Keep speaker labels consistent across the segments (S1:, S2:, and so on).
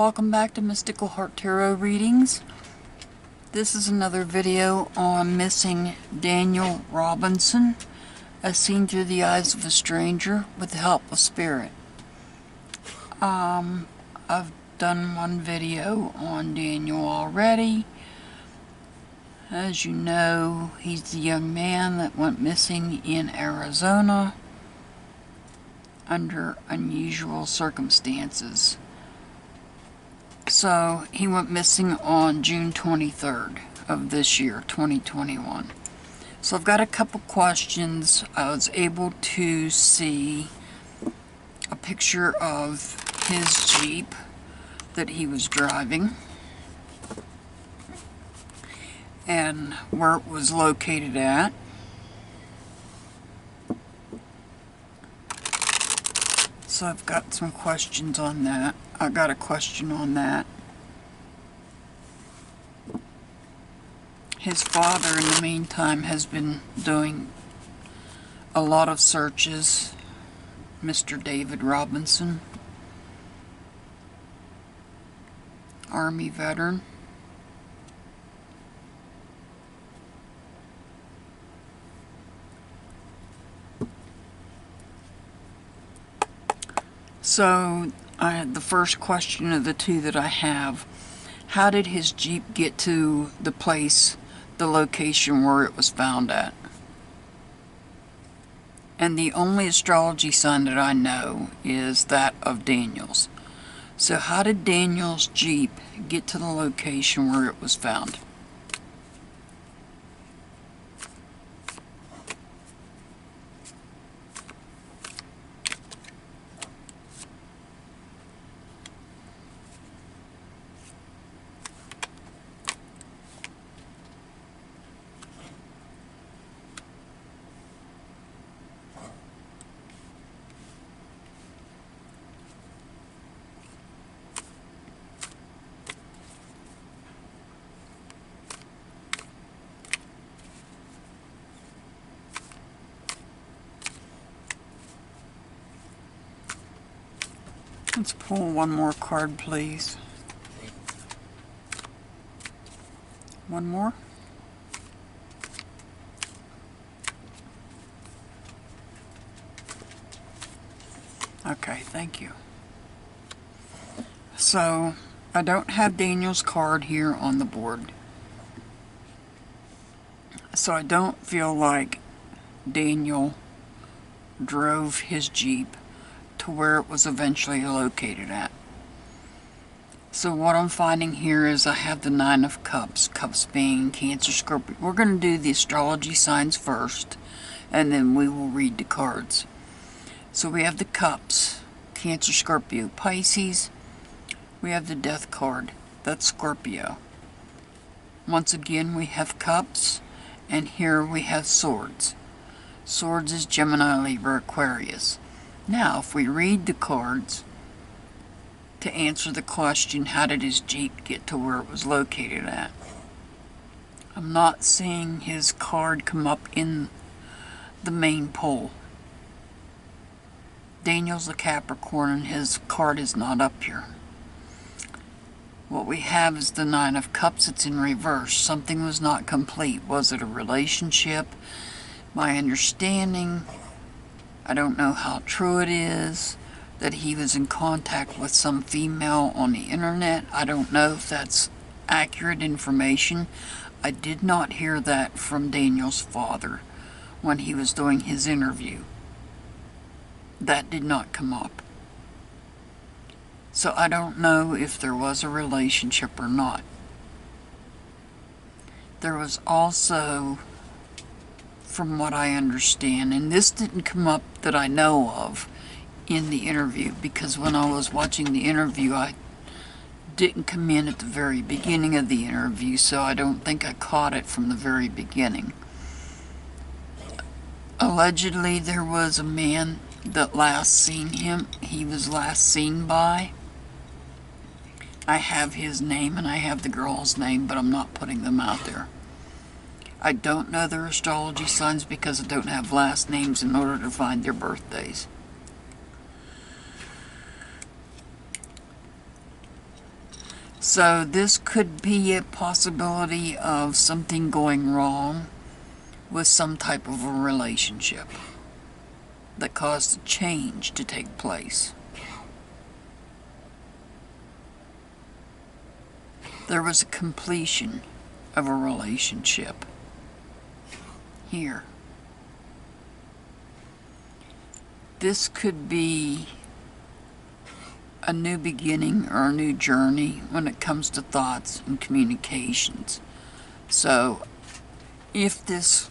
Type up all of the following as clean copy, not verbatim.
S1: Welcome back to Mystical Heart Tarot Readings. This is another video on missing Daniel Robinson, as seen through the eyes of a stranger with the help of spirit. I've done one video on Daniel already. As you know, he's the young man that went missing in Arizona under unusual circumstances. So he went missing on June 23rd of this year, 2021. So I've got a couple questions. I was able to see a picture of his Jeep that he was driving and where it was located at. So I've got some questions on that. I got a question on that. His father, in the meantime, has been doing a lot of searches. Mr. David Robinson, Army veteran. So, the first question of the two that I have, how did his Jeep get to the place, the location where it was found at? And the only astrology sign that I know is that of Daniel's. So how did Daniel's Jeep get to the location where it was found? Let's pull one more card, please. One more. Okay, thank you. So, I don't have Daniel's card here on the board. So I don't feel like Daniel drove his Jeep to where it was eventually located at. So what I'm finding here is I have the Nine of Cups, Cups being Cancer, Scorpio. We're going to do the astrology signs first, and then we will read the cards. So we have the Cups, Cancer, Scorpio, Pisces. We have the Death card, that's Scorpio. Once again we have Cups, and here we have Swords. Swords is Gemini, Libra, Aquarius. Now, if we read the cards to answer the question, how did his Jeep get to where it was located at? I'm not seeing his card come up in the main poll. Daniel's a Capricorn and his card is not up here. What we have is the Nine of Cups. It's in reverse. Something was not complete. Was it a relationship? My understanding, I don't know how true it is, that he was in contact with some female on the internet. I don't know if that's accurate information. I did not hear that from Daniel's father when he was doing his interview. That did not come up. So I don't know if there was a relationship or not. There was also, from what I understand, and this didn't come up that I know of in the interview, because when I was watching the interview, I didn't come in at the very beginning of the interview, so I don't think I caught it from the very beginning. Allegedly, there was a man that last seen him. He was last seen by. I have his name and I have the girl's name, but I'm not putting them out there. I don't know their astrology signs because I don't have last names in order to find their birthdays. So this could be a possibility of something going wrong with some type of a relationship that caused a change to take place. There was a completion of a relationship here. This could be a new beginning or a new journey when it comes to thoughts and communications. So if this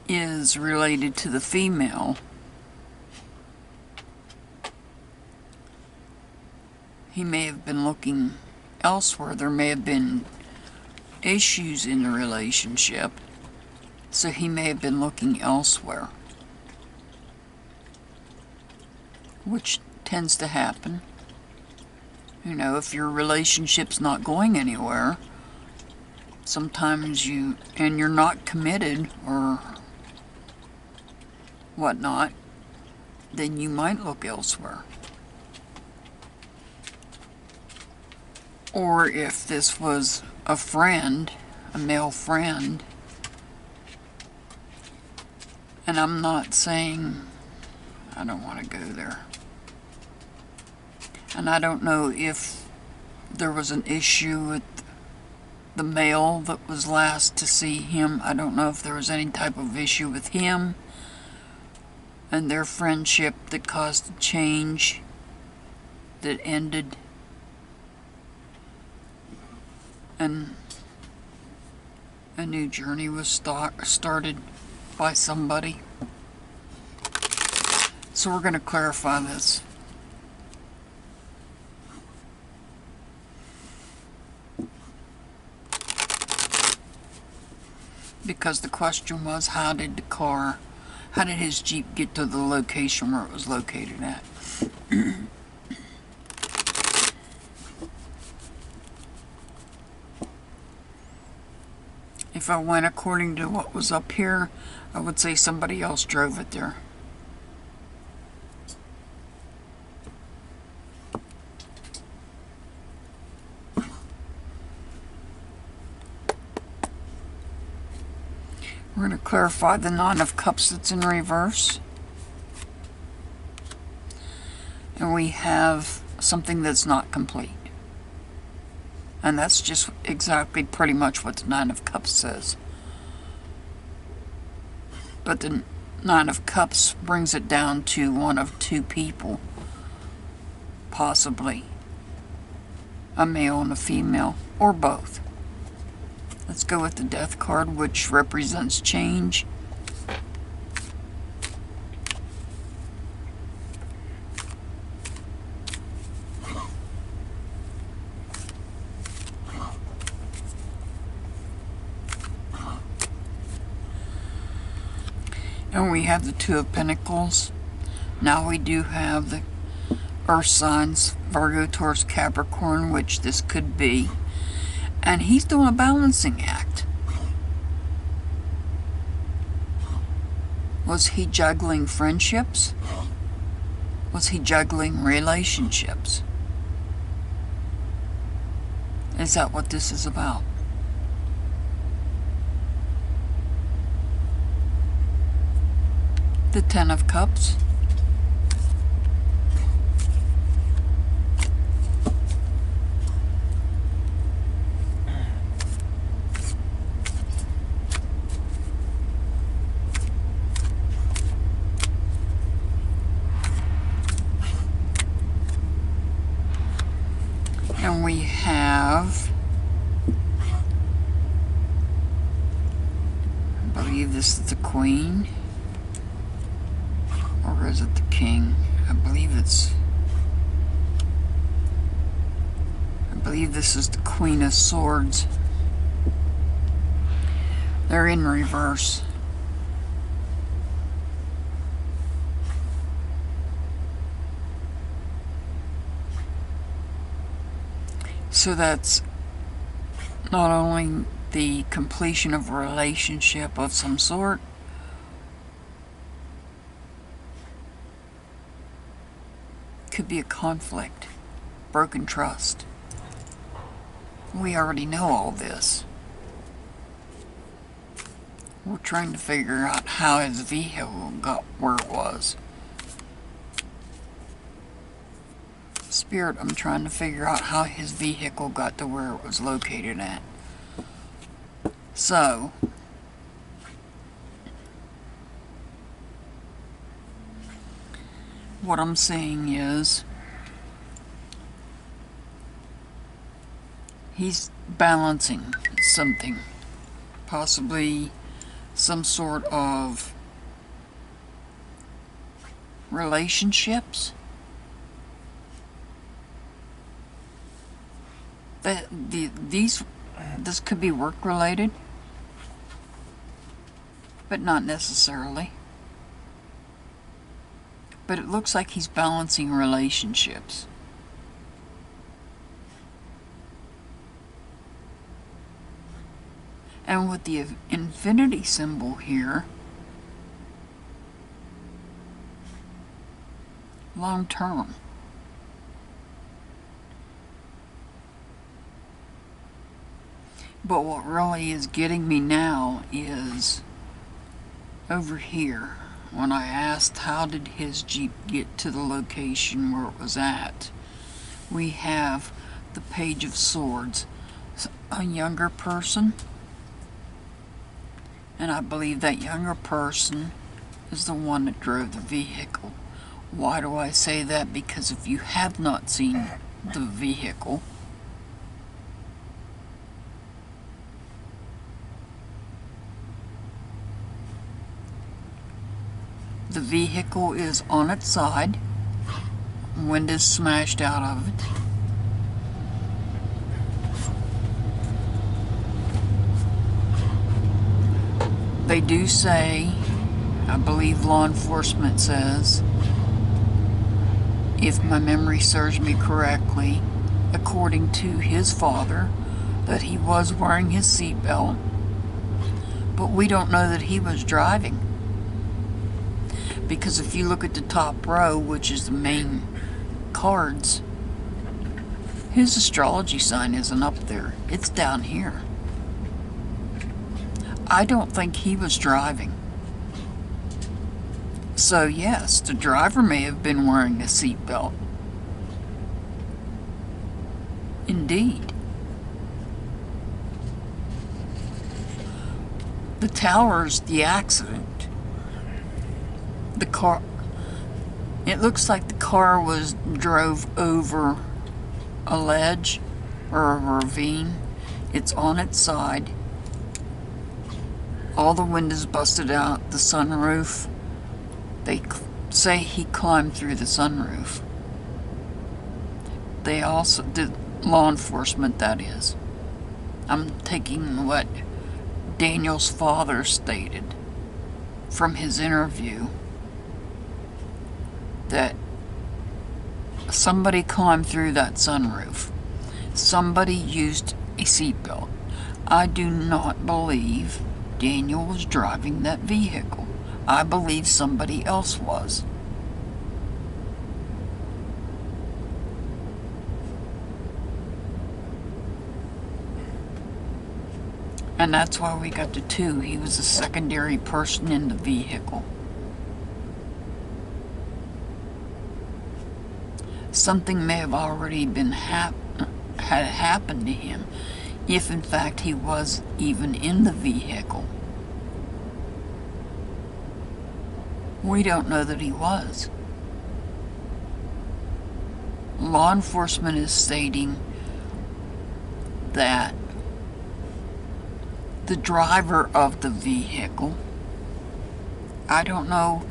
S1: is related to the female, he may have been looking elsewhere. There may have been issues in the relationship, so he may have been looking elsewhere, which tends to happen. You know, if your relationship's not going anywhere, sometimes you're not committed or whatnot, then you might look elsewhere. Or if this was a friend, a male friend, and I'm not saying, I don't want to go there. And I don't know if there was an issue with the male that was last to see him. I don't know if there was any type of issue with him and their friendship that caused a change that ended. And a new journey was started by somebody. So we're going to clarify this. Because the question was, how did his Jeep get to the location where it was located at? If I went according to what was up here, I would say somebody else drove it there. We're going to clarify the Nine of Cups that's in reverse. And we have something that's not complete. And that's just exactly pretty much what the Nine of Cups says. But the Nine of Cups brings it down to one of two people. Possibly a male and a female, or both. Let's go with the Death card, which represents change. And we have the Two of Pentacles. Now we do have the Earth signs, Virgo, Taurus, Capricorn, which this could be. And he's doing a balancing act. Was he juggling friendships? Was he juggling relationships? Is that what this is about? The Ten of Cups. And we have, I believe this is the Queen, or is it the King? I believe this is the Queen of Swords. They're in reverse. So that's not only the completion of a relationship of some sort, could be a conflict, broken trust. We already know all this. We're trying to figure out how his vehicle got where it was. Spirit, I'm trying to figure out how his vehicle got to where it was located at. So, what I'm seeing is he's balancing something, possibly some sort of relationships. This could be work related, but not necessarily. But it looks like he's balancing relationships. And with the infinity symbol here, long term. But what really is getting me now is over here. When I asked how did his Jeep get to the location where it was at, we have the Page of Swords, a younger person, and I believe that younger person is the one that drove the vehicle. Why do I say that? Because if you have not seen the vehicle, the vehicle is on its side, windows smashed out of it. They do say, I believe law enforcement says, if my memory serves me correctly, according to his father, that he was wearing his seatbelt, but we don't know that he was driving. Because if you look at the top row, which is the main cards, his astrology sign isn't up there. It's down here. I don't think he was driving. So yes, the driver may have been wearing a seatbelt. Indeed. The tower's the accident. The car, it looks like the car drove over a ledge or a ravine. It's on its side. All the windows busted out, the sunroof. They say he climbed through the sunroof. They also did, law enforcement that is. I'm taking what Daniel's father stated from his interview, that somebody climbed through that sunroof. Somebody used a seatbelt. I do not believe Daniel was driving that vehicle. I believe somebody else was. And that's why we got the two. He was a secondary person in the vehicle. Something may have already been had happened to him, if in fact he was even in the vehicle. We don't know that he was. Law enforcement is stating that the driver of the vehicle, I don't know.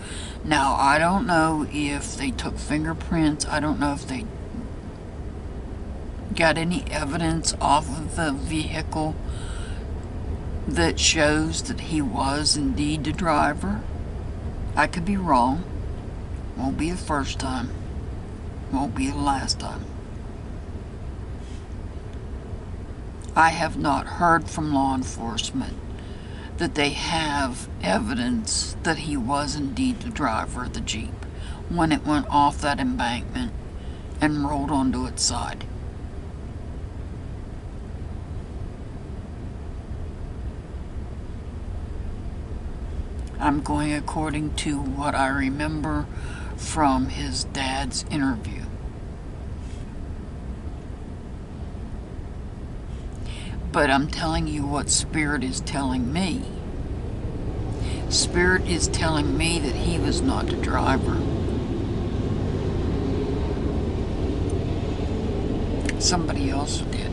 S1: Now, I don't know if they took fingerprints. I don't know if they got any evidence off of the vehicle that shows that he was indeed the driver. I could be wrong. Won't be the first time. Won't be the last time. I have not heard from law enforcement that they have evidence that he was indeed the driver of the Jeep when it went off that embankment and rolled onto its side. I'm going according to what I remember from his dad's interview. But I'm telling you what Spirit is telling me. Spirit is telling me that he was not the driver. Somebody else did.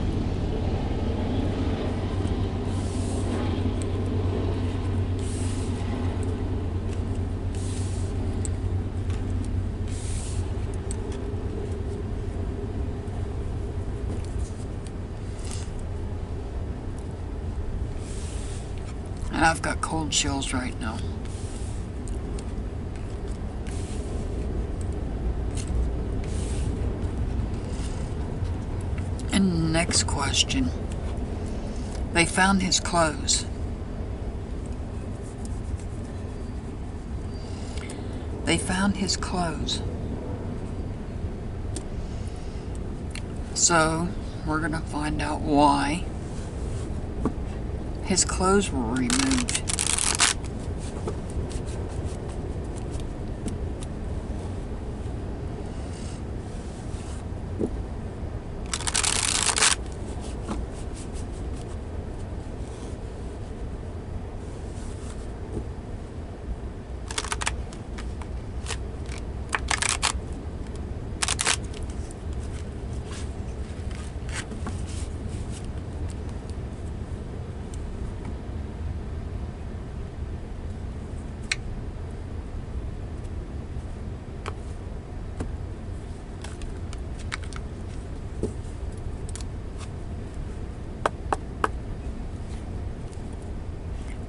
S1: And I've got cold chills right now. And next question. They found his clothes. They found his clothes. So, we're going to find out why his clothes were removed.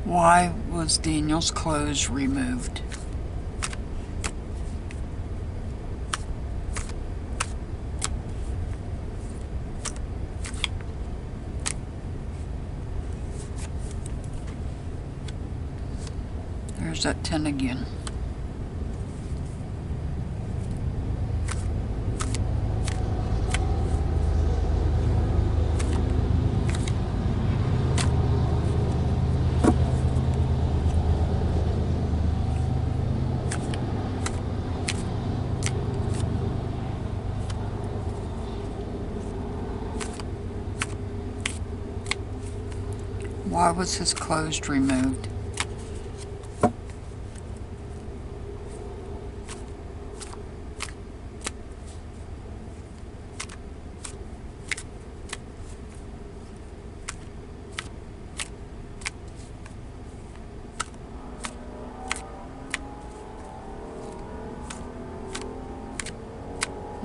S1: Why was Daniel's clothes removed? There's that 10 again. Why was his clothes removed?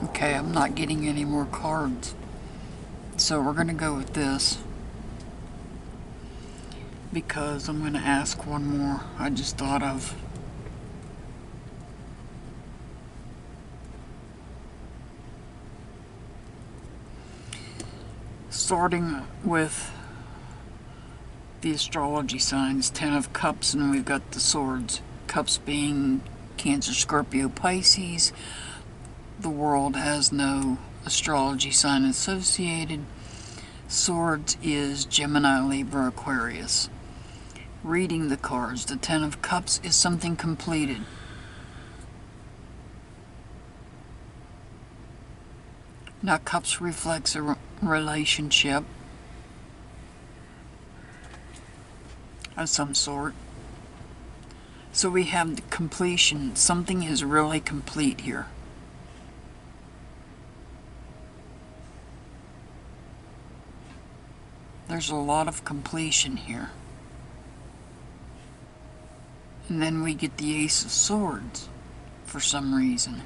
S1: Okay, I'm not getting any more cards. So we're going to go with this. Because I'm going to ask one more I just thought of. Starting with the astrology signs, 10 of Cups, and we've got the swords. Cups being Cancer, Scorpio, Pisces. The world has no astrology sign associated. Swords is Gemini, Libra, Aquarius. Reading the cards, the 10 of Cups is something completed. Now, Cups reflects a relationship of some sort. So we have the completion. Something is really complete here. There's a lot of completion here. And then we get the Ace of Swords for some reason.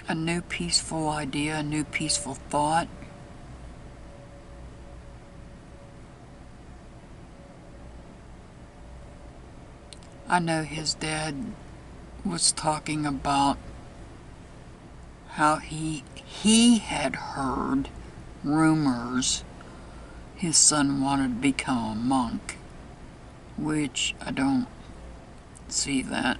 S1: A new peaceful idea, a new peaceful thought. I know his dad was talking about how he had heard rumors his son wanted to become a monk, which I don't see that.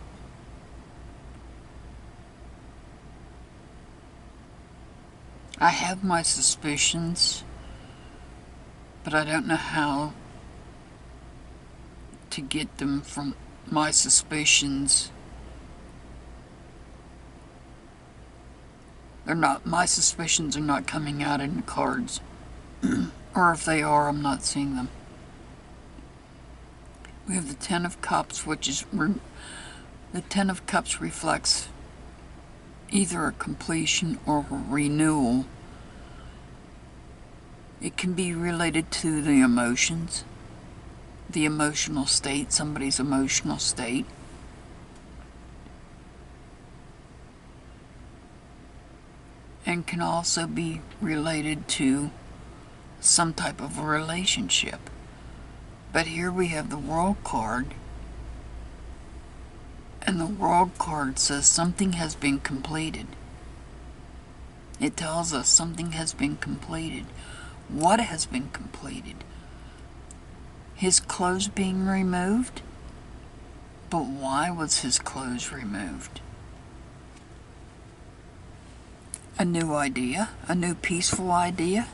S1: I have my suspicions, but I don't know how to get them from my suspicions. My suspicions are not coming out in the cards. Or if they are, I'm not seeing them. We have the Ten of Cups, which is... the Ten of Cups reflects either a completion or a renewal. It can be related to the emotions, the emotional state, somebody's emotional state. And can also be related to some type of a relationship. But here we have the World card, and the World card says something has been completed. It tells us something has been completed. What has been completed? His clothes being removed? But why was his clothes removed? A new idea? A new peaceful idea?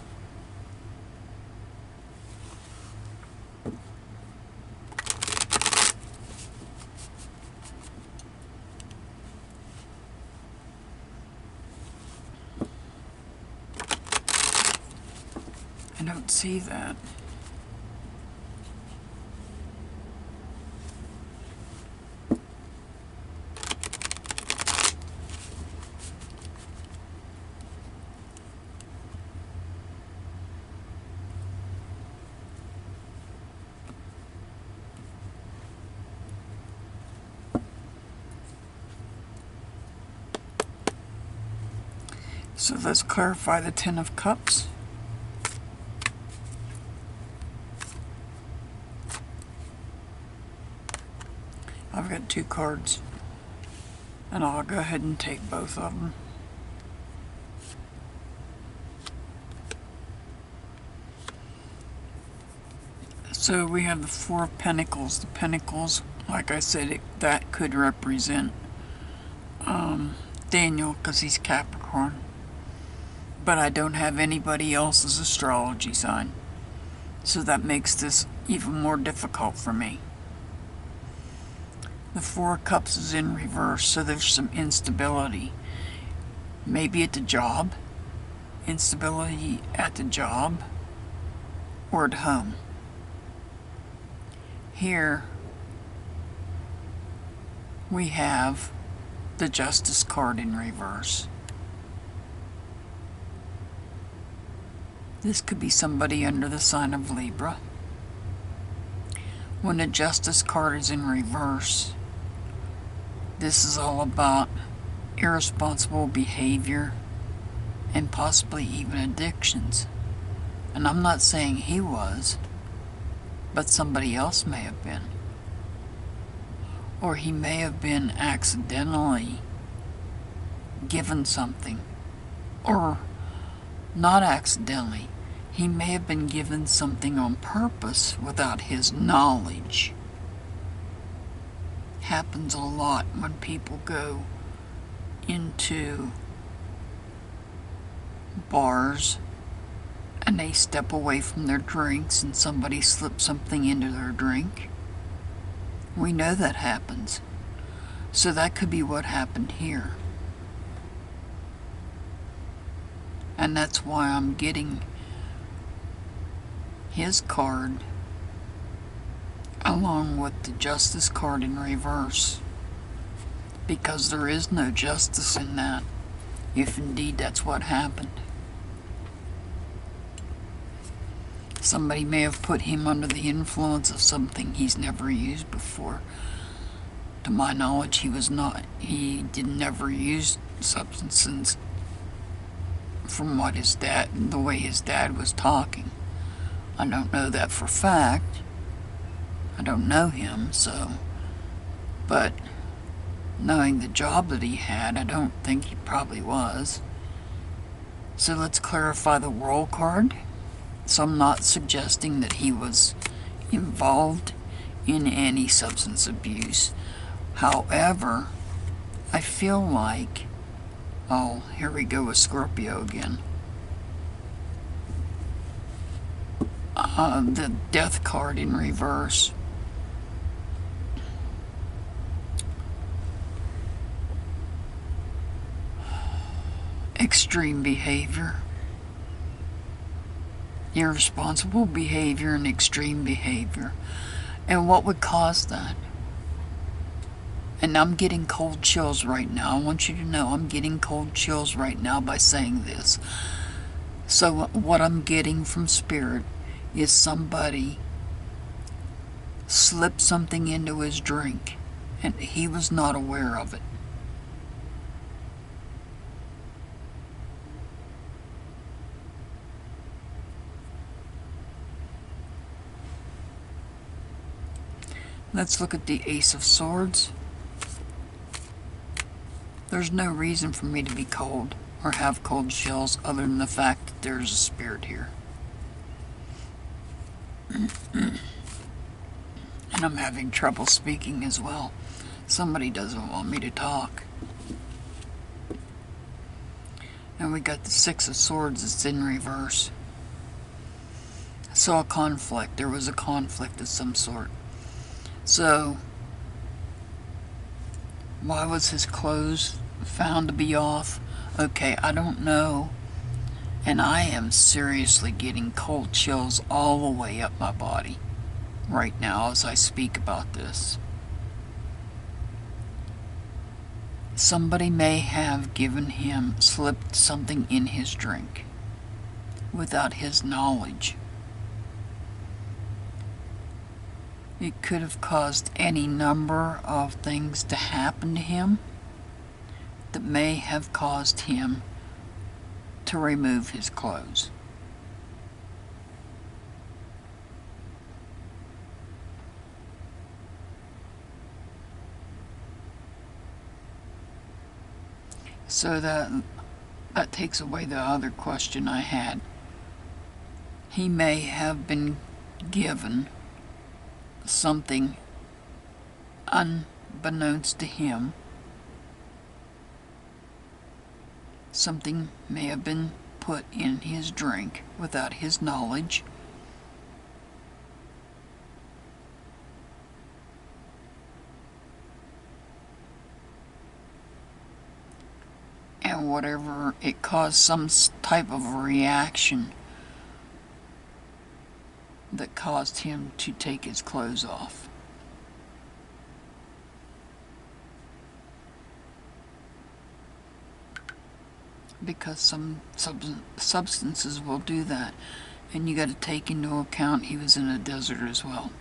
S1: I don't see that. So let's clarify the Ten of Cups. I've got two cards, and I'll go ahead and take both of them. So we have the Four of Pentacles. The Pentacles, like I said, that could represent Daniel, because he's Capricorn. But I don't have anybody else's astrology sign, so that makes this even more difficult for me. The Four of Cups is in reverse, so there's some instability. Maybe at the job, instability at the job, or at home. Here we have the Justice card in reverse. This could be somebody under the sign of Libra. When the Justice card is in reverse, this is all about irresponsible behavior and possibly even addictions. And I'm not saying he was, but somebody else may have been. Or he may have been accidentally given something. Or not accidentally. He may have been given something on purpose without his knowledge. Happens a lot when people go into bars and they step away from their drinks and somebody slips something into their drink. We know that happens. So that could be what happened here. And that's why I'm getting his card along with the Justice card in reverse, because there is no justice in that, if indeed that's what happened. Somebody may have put him under the influence of something he's never used before. To my knowledge, he never used substances, from what the way his dad was talking. I don't know that for fact. I don't know him, but knowing the job that he had, I don't think he probably was. So let's clarify the World card. So I'm not suggesting that he was involved in any substance abuse. However, I feel like, oh, here we go with Scorpio again. The Death card in reverse. extreme behavior. Irresponsible behavior and extreme behavior. And what would cause that? And I'm getting cold chills right now. I want you to know I'm getting cold chills right now by saying this. So what I'm getting from Spirit is somebody slipped something into his drink and he was not aware of it. Let's look at the Ace of Swords. There's no reason for me to be cold or have cold chills other than the fact that there's a spirit here. And I'm having trouble speaking as well. Somebody doesn't want me to talk. And we got the Six of Swords that's in reverse. So a conflict. There was a conflict of some sort. So, why was his clothes found to be off? Okay, I don't know. And I am seriously getting cold chills all the way up my body right now as I speak about this. Somebody may have given him, slipped something in his drink without his knowledge. It could have caused any number of things to happen to him that may have caused him to remove his clothes. So that takes away the other question I had. He may have been given something unbeknownst to him. Something may have been put in his drink without his knowledge. And whatever, it caused some type of reaction that caused him to take his clothes off. Because some substances will do that. And you got to take into account he was in a desert as well.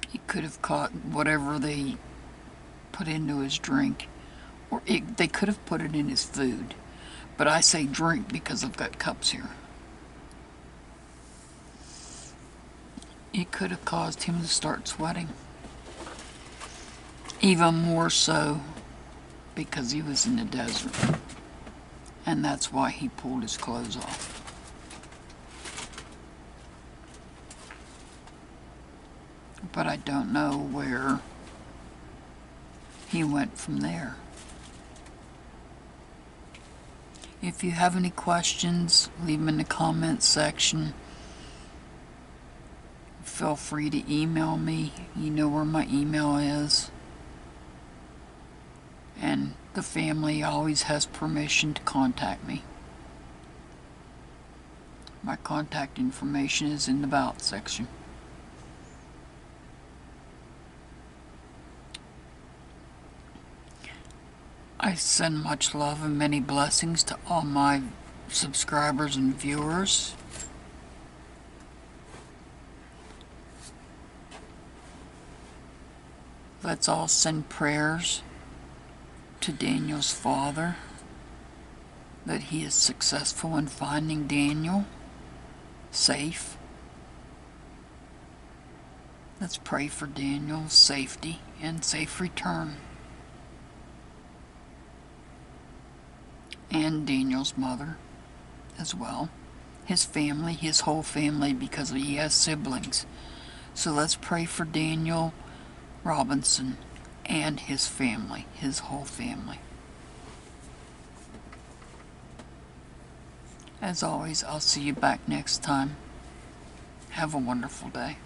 S1: He could have caught whatever they put into his drink. Or they could have put it in his food. But I say drink because I've got cups here. It could have caused him to start sweating. Even more so because he was in the desert. And that's why he pulled his clothes off. But I don't know where he went from there. If you have any questions, leave them in the comments section. Feel free to email me. You know where my email is. And the family always has permission to contact me. My contact information is in the About section. I send much love and many blessings to all my subscribers and viewers. Let's all send prayers to Daniel's father, that he is successful in finding Daniel safe. Let's pray for Daniel's safety and safe return. And Daniel's mother as well. His family, his whole family, because he has siblings. So let's pray for Daniel Robinson and his family, his whole family. As always, I'll see you back next time. Have a wonderful day.